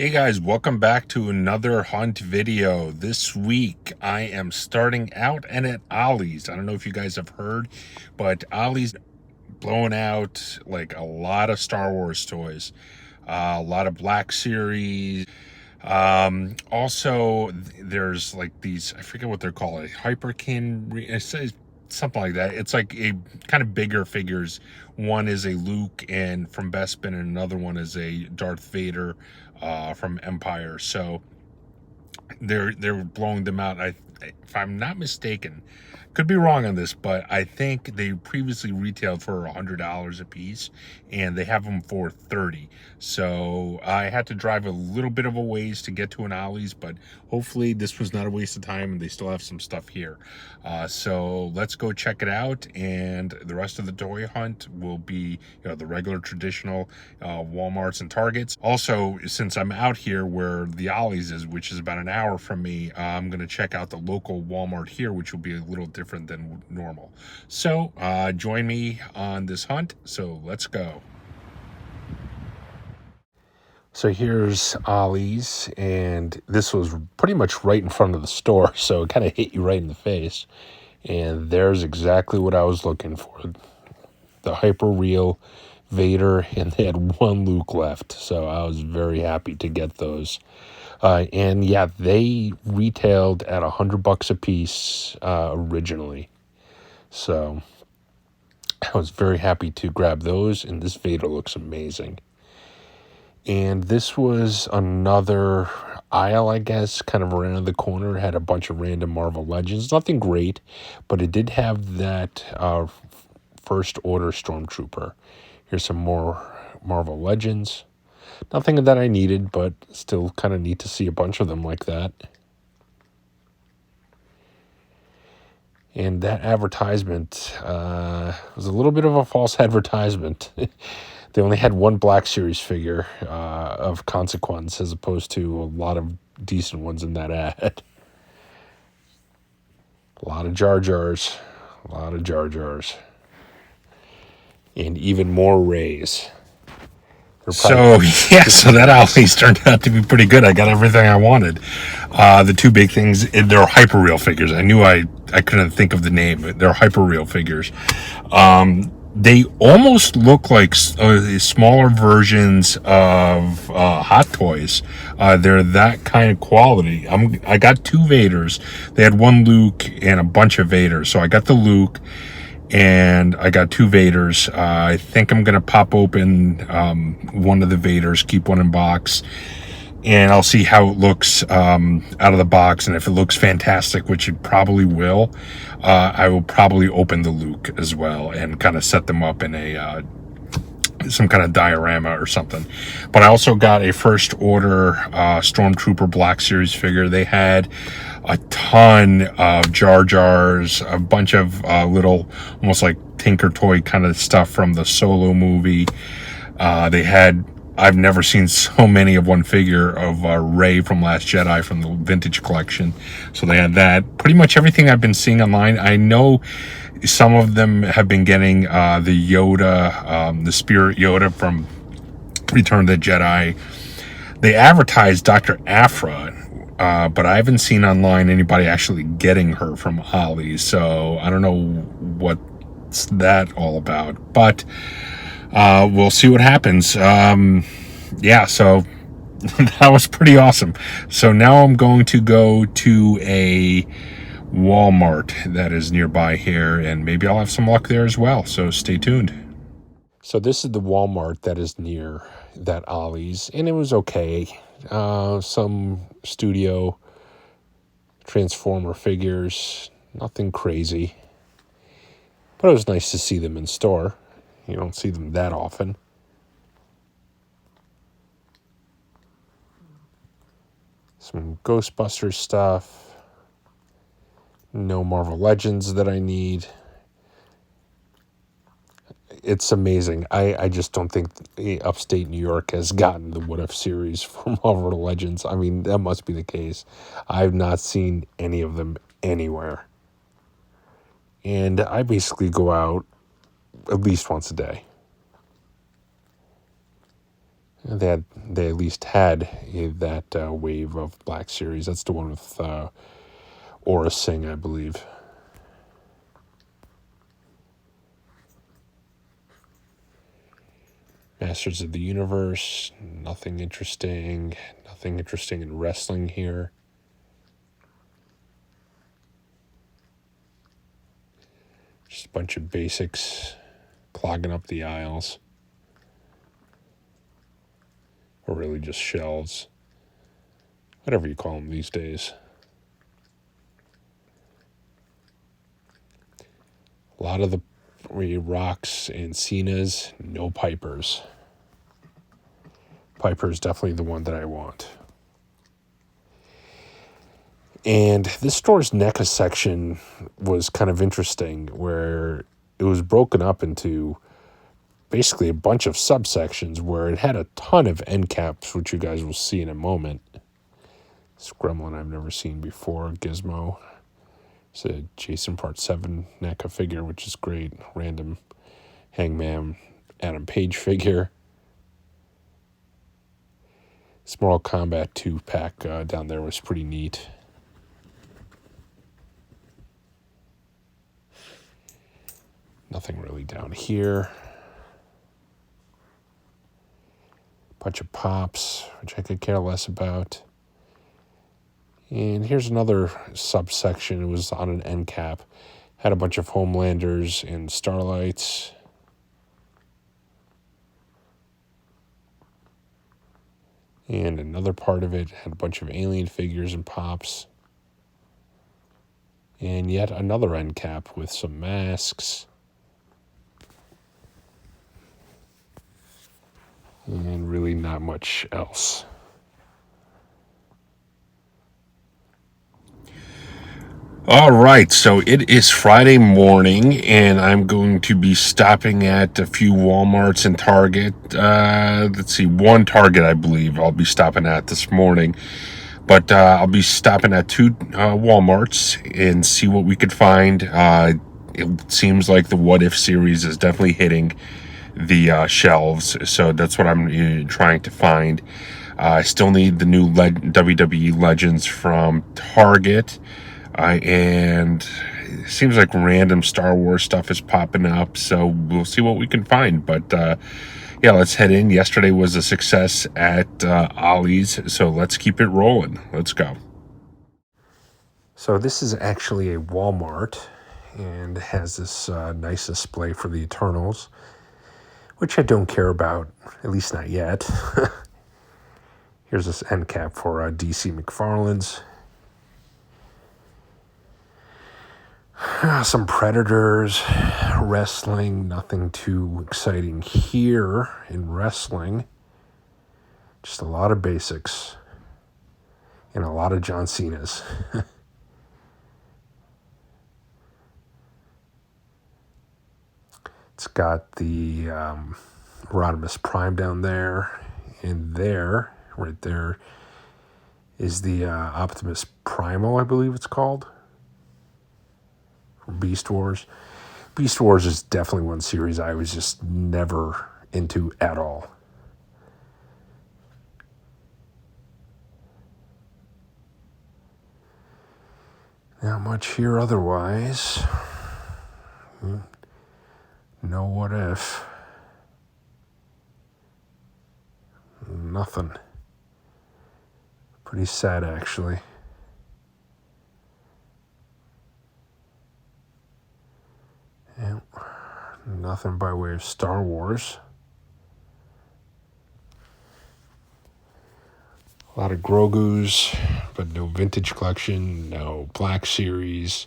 Hey guys, welcome back to another hunt video. This week I am starting out and at Ollie's. I don't know if you guys have heard, but Ollie's blowing out like a lot of Star Wars toys, a lot of Black Series. Also, there's like these, I forget what they're called, Hyperkin, it says something like that. It's like a kind of bigger figures. One is a Luke and from Bespin, and another one is a Darth Vader from Empire. So they're blowing them out. If I'm not mistaken, could be wrong on this, but I think they previously retailed for $100 a piece, and they have them for $30. So I had to drive a little bit of a ways to get to an Ollie's, but hopefully this was not a waste of time, and they still have some stuff here. So let's go check it out, and the rest of the toy hunt will be, the regular traditional Walmarts and Targets. Also, since I'm out here where the Ollie's is, which is about an hour from me, I'm going to check out the local Walmart here, which will be a little different than normal. So join me on this hunt. So let's go. So here's Ollie's, and this was pretty much right in front of the store, so it kind of hit you right in the face. And there's exactly what I was looking for. The hyper real Vader, and they had one Luke left, so I was very happy to get those. And yeah, they retailed at $100 a piece originally, so I was very happy to grab those, and this Vader looks amazing. And this was another aisle, I guess, kind of around the corner. It had a bunch of random Marvel Legends. Nothing great, but it did have that First Order Stormtrooper. Here's some more Marvel Legends. Nothing that I needed, but still kind of neat to see a bunch of them like that. And that advertisement was a little bit of a false advertisement. They only had one Black Series figure of consequence, as opposed to a lot of decent ones in that ad. A lot of Jar Jars. A lot of Jar Jars. And even more Rays. So that Ollie's turned out to be pretty good. I got everything I wanted. The two big things, they're hyper real figures. I knew I couldn't think of the name, but they're hyper real figures. They almost look like smaller versions of Hot Toys. They're that kind of quality. I got two Vaders. They had one Luke and a bunch of Vaders. So I got the Luke, and I got two Vaders. I think I'm going to pop open one of the Vaders, keep one in box, and I'll see how it looks out of the box. And if it looks fantastic, which it probably will, I will probably open the Luke as well and kind of set them up in a some kind of diorama or something. But I also got a First Order Stormtrooper Black Series figure. They had a ton of Jar Jars, a bunch of little, almost like Tinker Toy kind of stuff from the Solo movie. They had, I've never seen so many of one figure of Rey from Last Jedi from the vintage collection. So they had that. Pretty much everything I've been seeing online. I know some of them have been getting the Yoda, the Spirit Yoda from Return of the Jedi. They advertised Dr. Aphra, but I haven't seen online anybody actually getting her from Ollie. So I don't know what's that all about. But we'll see what happens. So that was pretty awesome. So now I'm going to go to a Walmart that is nearby here, and maybe I'll have some luck there as well. So stay tuned. So this is the Walmart that is near that Ollie's, and it was okay. Some studio Transformer figures, nothing crazy. But it was nice to see them in store. You don't see them that often. Some Ghostbusters stuff. No Marvel Legends that I need. It's amazing. I just don't think upstate New York has gotten the What If series for Marvel Legends. I mean, that must be the case. I've not seen any of them anywhere. And I basically go out at least once a day. They at least had that wave of Black Series. That's the one with Aura Singh, I believe. Masters of the Universe, nothing interesting. Nothing interesting in wrestling here. Just a bunch of basics clogging up the aisles. Or really just shelves. Whatever you call them these days. A lot of the Rocks and Cenas, no Pipers. Piper is definitely the one that I want. And this store's NECA section was kind of interesting, where it was broken up into basically a bunch of subsections where it had a ton of end caps, which you guys will see in a moment. This gremlin I've never seen before, Gizmo. It's a Jason Part 7 NECA figure, which is great. Random Hangman Adam Page figure. This Mortal Kombat 2-pack down there was pretty neat. Nothing really down here. Bunch of pops, which I could care less about. And here's another subsection. It was on an end cap. Had a bunch of Homelanders and Starlights. And another part of it had a bunch of Alien figures and pops. And yet another end cap with some masks. And really not much else. All right, so it is Friday morning, and I'm going to be stopping at a few Walmarts and Target. Let's see, one Target, I believe, I'll be stopping at this morning. But I'll be stopping at two Walmarts and see what we could find. It seems like the What If series is definitely hitting the shelves, so that's what I'm trying to find. I still need the new WWE Legends from Target. And it seems like random Star Wars stuff is popping up, so we'll see what we can find. But yeah, let's head in. Yesterday was a success at Ollie's, so let's keep it rolling. Let's go. So this is actually a Walmart, and has this nice display for the Eternals, which I don't care about, at least not yet. Here's this end cap for DC McFarlane's. Some Predators, wrestling, nothing too exciting here in wrestling. Just a lot of basics and a lot of John Cena's. It's got the Rodimus Prime down there, and there, right there, is the Optimus Primal, I believe it's called. Beast Wars. Beast Wars is definitely one series I was just never into at all. Not much here otherwise. No What If. Nothing. Pretty sad, actually. Yeah, nothing by way of Star Wars. A lot of Grogu's, but no vintage collection, no Black Series,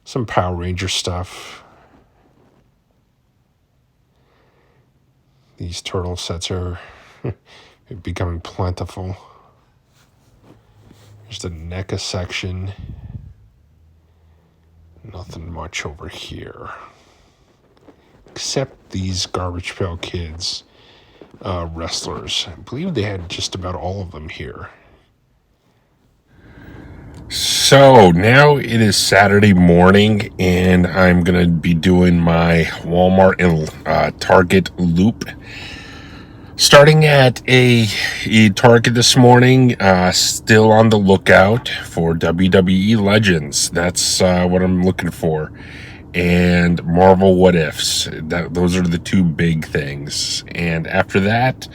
some Power Ranger stuff. These turtle sets are becoming plentiful. There's the NECA section. Nothing much over here. Except these Garbage Pail Kids wrestlers. I believe they had just about all of them here. So now it is Saturday morning, and I'm going to be doing my Walmart and Target loop. Starting at a Target this morning, still on the lookout for WWE Legends. That's what I'm looking for. And Marvel What Ifs. Those are the two big things. And after that,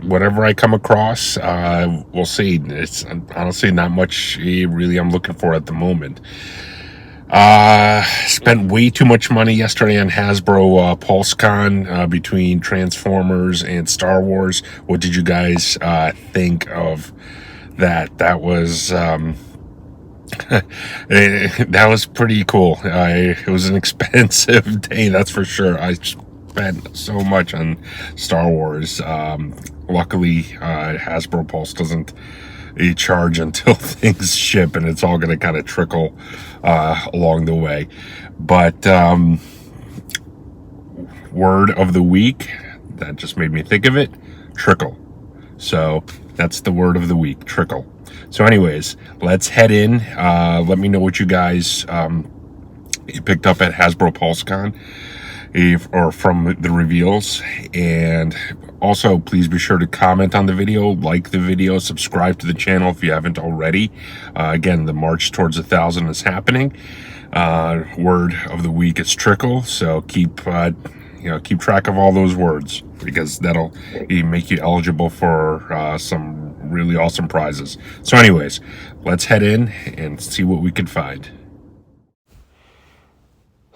whatever I come across, we'll see. It's honestly not much really I'm looking for at the moment. Spent way too much money yesterday on Hasbro PulseCon between Transformers and Star Wars. What did you guys think of that? That was that was pretty cool. It was an expensive day, that's for sure. I spent so much on Star Wars. Luckily, Hasbro Pulse doesn't charge until things ship, and it's all going to kind of trickle along the way. But word of the week, that just made me think of it, trickle. So that's the word of the week, trickle. So anyways, let's head in. Let me know what you guys picked up at Hasbro PulseCon or from the reveals. And also, please be sure to comment on the video, like the video, subscribe to the channel if you haven't already. Again, the march towards 1,000 is happening. Word of the week is trickle. So keep track of all those words, because that'll make you eligible for some really awesome prizes. So anyways, let's head in and see what we can find.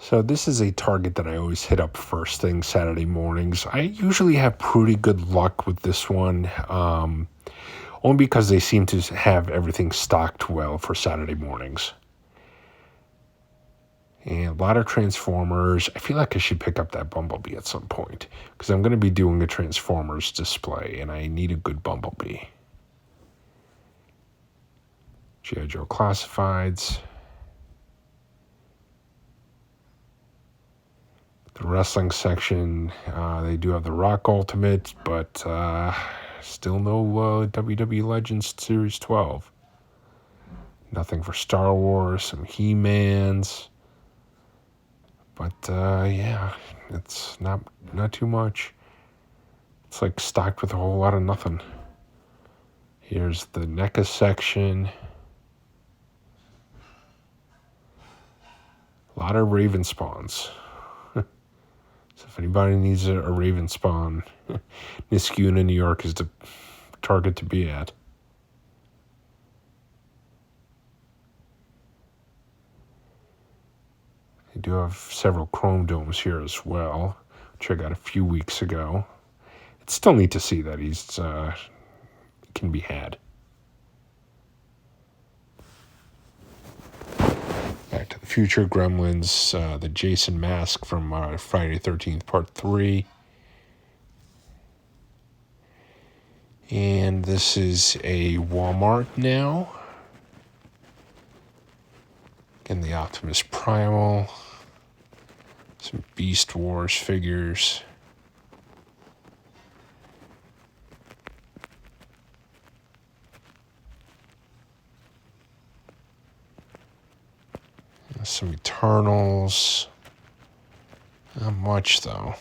So this is a Target that I always hit up first thing Saturday mornings. I usually have pretty good luck with this one, only because they seem to have everything stocked well for Saturday mornings. And a lot of Transformers. I feel like I should pick up that Bumblebee at some point, because I'm going to be doing a Transformers display, and I need a good Bumblebee. G.I. Joe Classifieds. The wrestling section, they do have the Rock Ultimate, but still no WWE Legends Series 12. Nothing for Star Wars, some He-Mans. But yeah, it's not too much. It's like stocked with a whole lot of nothing. Here's the NECA section. A lot of Raven spawns. So if anybody needs a Raven spawn, Niskuna, New York is the Target to be at. They do have several Chrome Domes here as well, which I got a few weeks ago. It's still neat to see that he's can be had. Back to the Future, Gremlins, the Jason mask from Friday the 13th, Part 3. And this is a Walmart now. Again, the Optimus Primal. Some Beast Wars figures. Some Eternals. Not much, though.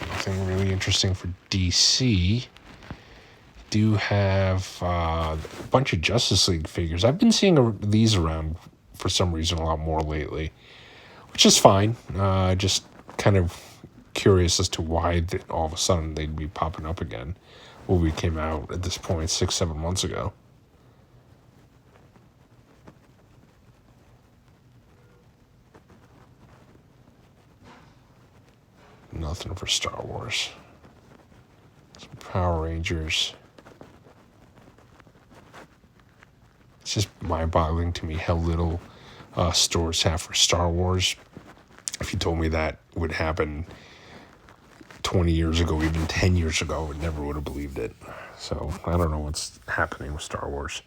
Nothing really interesting for DC. Do have a bunch of Justice League figures. I've been seeing these around for some reason a lot more lately, which is fine. Just kind of curious as to why all of a sudden they'd be popping up again. Movie came out at this point 6-7 months ago. Nothing for Star Wars. Some Power Rangers. It's just mind-boggling to me how little stores have for Star Wars. If you told me that would happen 20 years ago, even 10 years ago, I never would have believed it. So I don't know what's happening with Star Wars.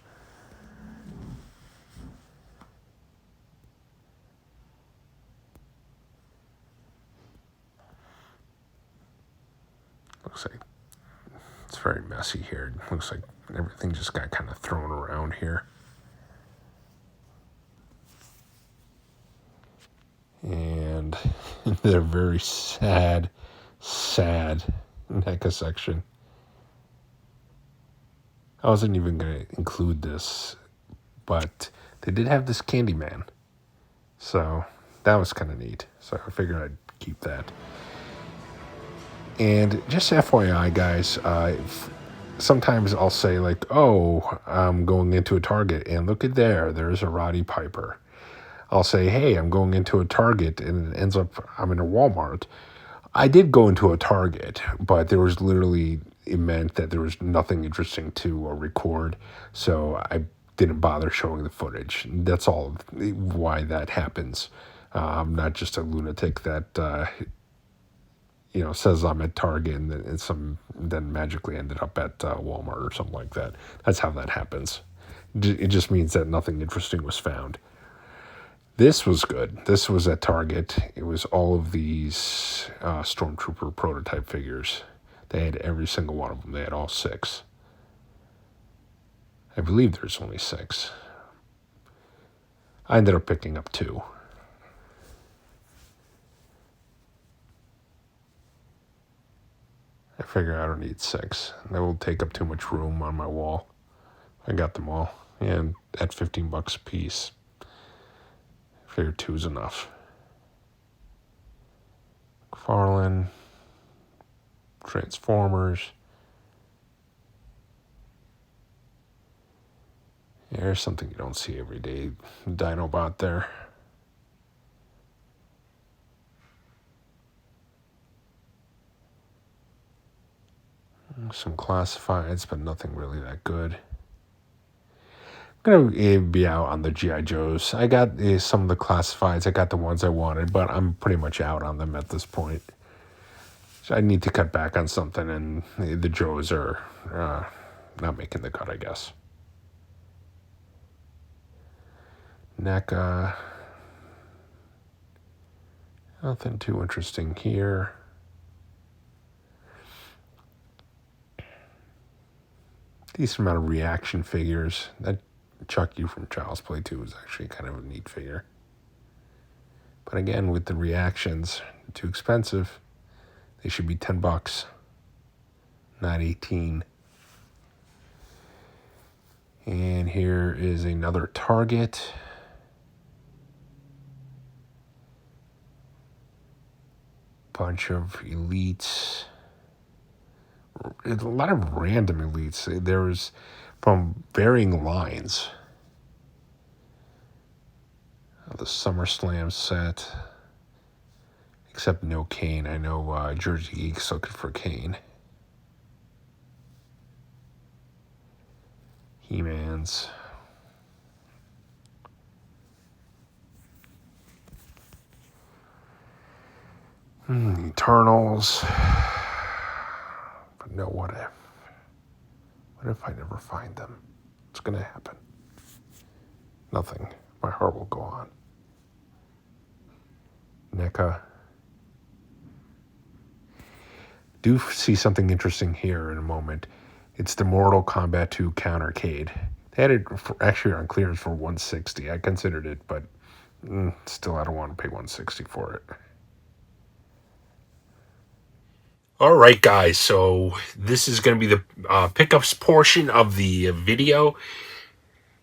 Looks like it's very messy here. It looks like everything just got kind of thrown around here. And They're very sad NECA section. I wasn't even going to include this, but they did have this Candyman. So that was kind of neat. So I figured I'd keep that. And just FYI, guys, sometimes I'll say like, oh, I'm going into a Target and look at there's a Roddy Piper. I'll say, hey, I'm going into a Target and it ends up I'm in a Walmart. I did go into a Target, but there was literally, it meant that there was nothing interesting to record. So I didn't bother showing the footage. That's all why that happens. I'm not just a lunatic that, says I'm at Target and then magically ended up at Walmart or something like that. That's how that happens. It just means that nothing interesting was found. This was good. This was at Target. It was all of these Stormtrooper prototype figures. They had every single one of them. They had all 6. I believe there's only 6. I ended up picking up 2. I figure I don't need 6. That will take up too much room on my wall. I got them all. And at $15 a piece, I figure 2 is enough. McFarlane, Transformers. Yeah, there's something you don't see every day. Dinobot there. Some classifieds, but nothing really that good. I'm going to be out on the G.I. Joes. I got some of the classifieds. I got the ones I wanted, but I'm pretty much out on them at this point. So I need to cut back on something, and the Joes are not making the cut, I guess. NECA. Nothing too interesting here. Decent amount of reaction figures. That Chucky from Child's Play 2 was actually kind of a neat figure. But again, with the reactions, too expensive. They should be $10, not 18. And here is another Target. Bunch of elites. A lot of random elites. There's from varying lines. The SummerSlam set. Except no Kane. I know Jersey Geek's looking for Kane. He-Man's. Eternals. But no, what if? What if I never find them? What's going to happen? Nothing. My heart will go on. NECA. Do see something interesting here in a moment. It's the Mortal Kombat 2 Countercade. They had it actually on clearance for $160. I considered it, but still I don't want to pay $160 for it. All right, guys, so this is going to be the pickups portion of the video.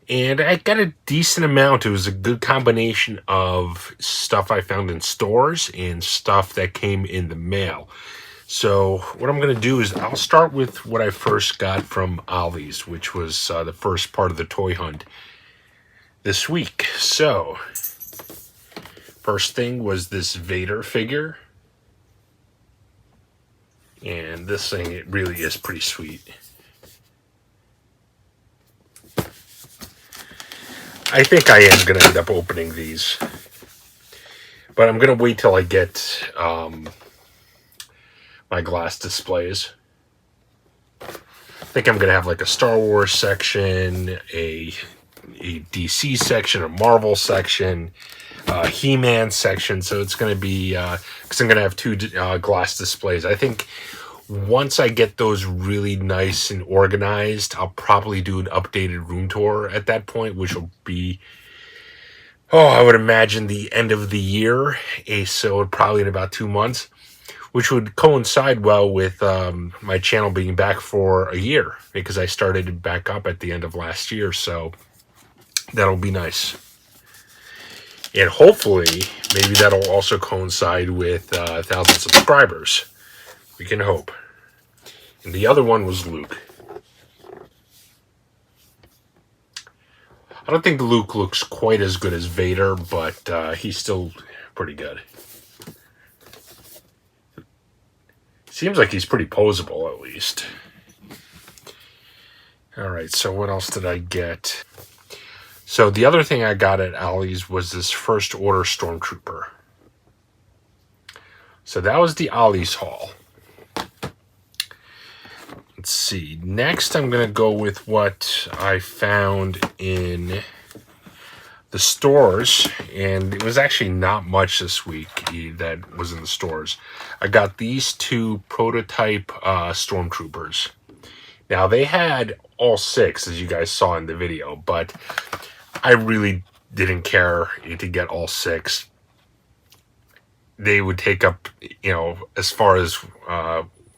And I got a decent amount. It was a good combination of stuff I found in stores and stuff that came in the mail. So what I'm going to do is I'll start with what I first got from Ollie's, which was the first part of the toy hunt this week. So first thing was this Vader figure. And this thing, it really is pretty sweet. I think I am going to end up opening these. But I'm going to wait till I get my glass displays. I think I'm going to have like a Star Wars section, a DC section, a Marvel section, He-Man section. So it's going to be, because I'm going to have 2 glass displays. I think once I get those really nice and organized, I'll probably do an updated room tour at that point, which will be I would imagine the end of the year, so probably in about 2 months, which would coincide well with my channel being back for a year because I started back up at the end of last year, so that'll be nice. And hopefully, maybe that'll also coincide with 1,000 subscribers. We can hope. And the other one was Luke. I don't think Luke looks quite as good as Vader, but he's still pretty good. Seems like he's pretty posable, at least. All right, so what else did I get? So the other thing I got at Ollie's was this First Order Stormtrooper. So that was the Ollie's haul. Let's see. Next, I'm going to go with what I found in the stores, and it was actually not much this week that was in the stores. I got these two prototype Stormtroopers. Now, they had all 6, as you guys saw in the video, but I really didn't care to get all 6. They would take up, as far as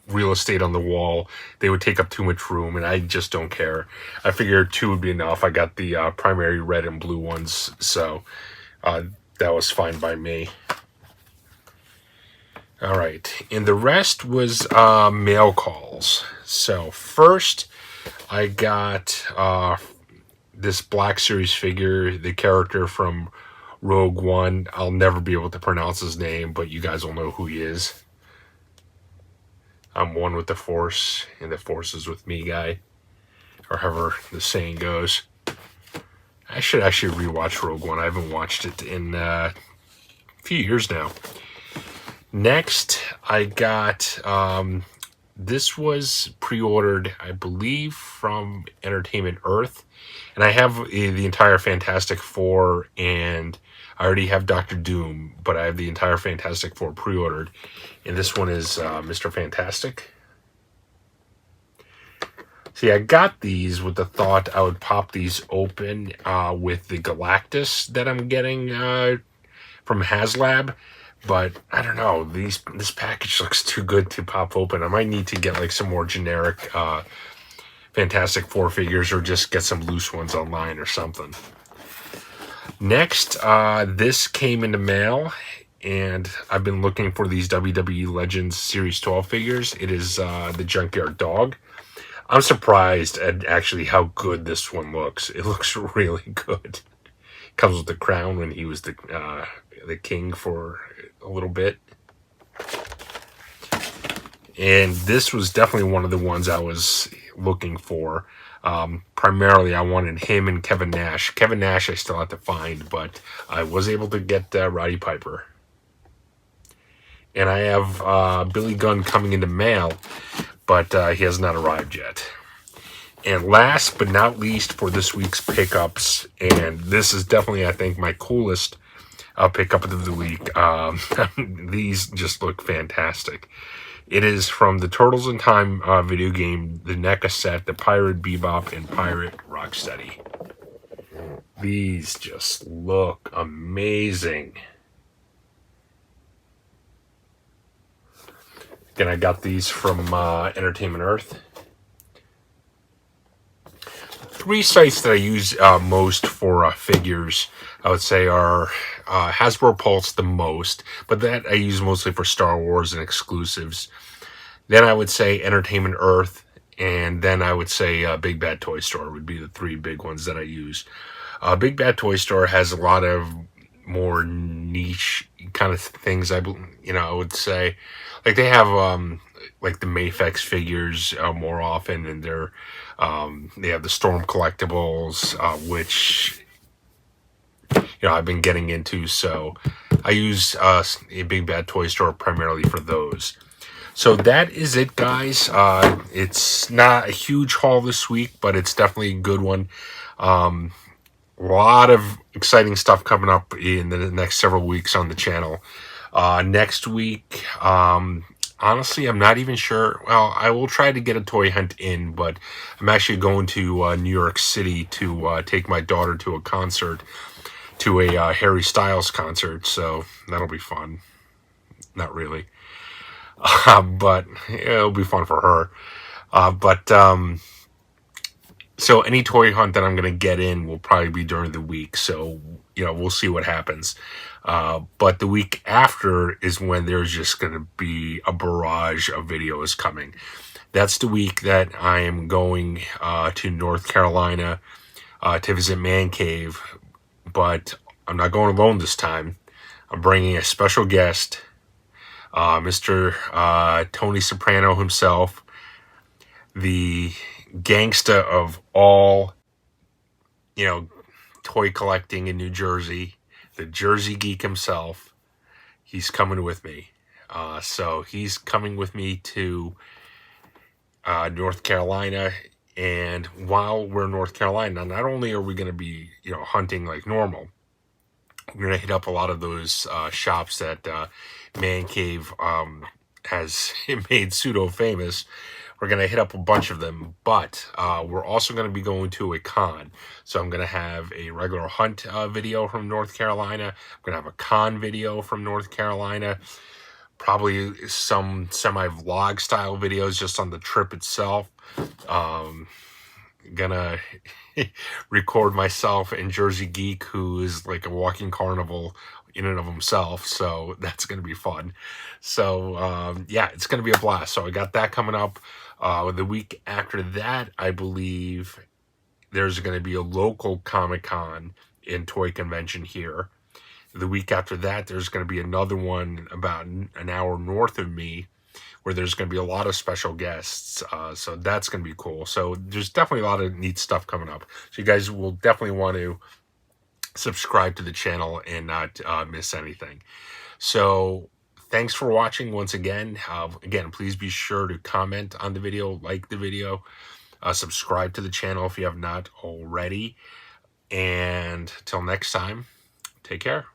real estate on the wall, they would take up too much room, and I just don't care. I figured 2 would be enough. I got the primary red and blue ones, so that was fine by me. All right, and the rest was mail calls. So first, I got this Black Series figure, the character from Rogue One. I'll never be able to pronounce his name, but you guys will know who he is. I'm one with the Force, and the Force is with me, guy. Or however the saying goes. I should actually rewatch Rogue One. I haven't watched it in a few years now. Next, I got... this was pre-ordered, I believe, from Entertainment Earth. And I have the entire Fantastic Four, and I already have Doctor Doom, but I have the entire Fantastic Four pre-ordered. And this one is Mr. Fantastic. See, I got these with the thought I would pop these open with the Galactus that I'm getting from HasLab. But I don't know, this package looks too good to pop open. I might need to get like some more generic Fantastic Four figures, or just get some loose ones online or something. Next, this came in the mail, and I've been looking for these WWE Legends Series 12 figures. It is the Junkyard Dog. I'm surprised at actually how good this one looks. It looks really good. Comes with the crown when he was the king for a little bit. And this was definitely one of the ones I was looking for. Primarily, I wanted him and Kevin Nash. Kevin Nash I still have to find, but I was able to get Roddy Piper. And I have Billy Gunn coming in the mail, but he has not arrived yet. And last but not least for this week's pickups, and this is definitely, I think, my coolest pickup of the week. These just look fantastic. It is from the Turtles in Time video game, the NECA set, the Pirate Bebop and Pirate Rocksteady. These just look amazing. Again, I got these from Entertainment Earth. 3 sites that I use most for figures, I would say, are Hasbro Pulse the most, but that I use mostly for Star Wars and exclusives. Then I would say Entertainment Earth, and then I would say Big Bad Toy Store would be the 3 big ones that I use. Big Bad Toy Store has a lot of more niche kind of things, I would say. Like they have like the Mafex figures more often, and they have the Storm collectibles, which I've been getting into. So I use a Big Bad Toy Store primarily for those. So that is it, guys. It's not a huge haul this week, but it's definitely a good one. A lot of exciting stuff coming up in the next several weeks on the channel. Next week, honestly, I'm not even sure. Well, I will try to get a toy hunt in, but I'm actually going to New York City to take my daughter to a concert. to a Harry Styles concert, so that'll be fun. Not really, but it'll be fun for her. So any toy hunt that I'm going to get in will probably be during the week. So, we'll see what happens. But the week after is when there's just going to be a barrage of videos coming. That's the week that I am going to North Carolina to visit Man Cave. But I'm not going alone this time. I'm bringing a special guest, Mr. Tony Soprano himself, the gangsta of all, toy collecting in New Jersey, the Jersey geek himself. He's coming with me. So he's coming with me to North Carolina. And while we're in North Carolina, not only are we going to be, hunting like normal, we're going to hit up a lot of those shops that Man Cave has made pseudo famous. We're going to hit up a bunch of them, but we're also going to be going to a con. So I'm going to have a regular hunt video from North Carolina. I'm going to have a con video from North Carolina. Probably some semi-vlog style videos just on the trip itself. Gonna record myself and Jersey Geek, who is like a walking carnival in and of himself, so that's gonna be fun. So it's gonna be a blast. So I got that coming up. The week after that, I believe there's gonna be a local Comic-Con and toy convention here. The week after that, there's going to be another one about an hour north of me where there's going to be a lot of special guests. So that's going to be cool. So there's definitely a lot of neat stuff coming up. So you guys will definitely want to subscribe to the channel and not miss anything. So thanks for watching once again. Again, please be sure to comment on the video, like the video, subscribe to the channel if you have not already. And till next time, take care.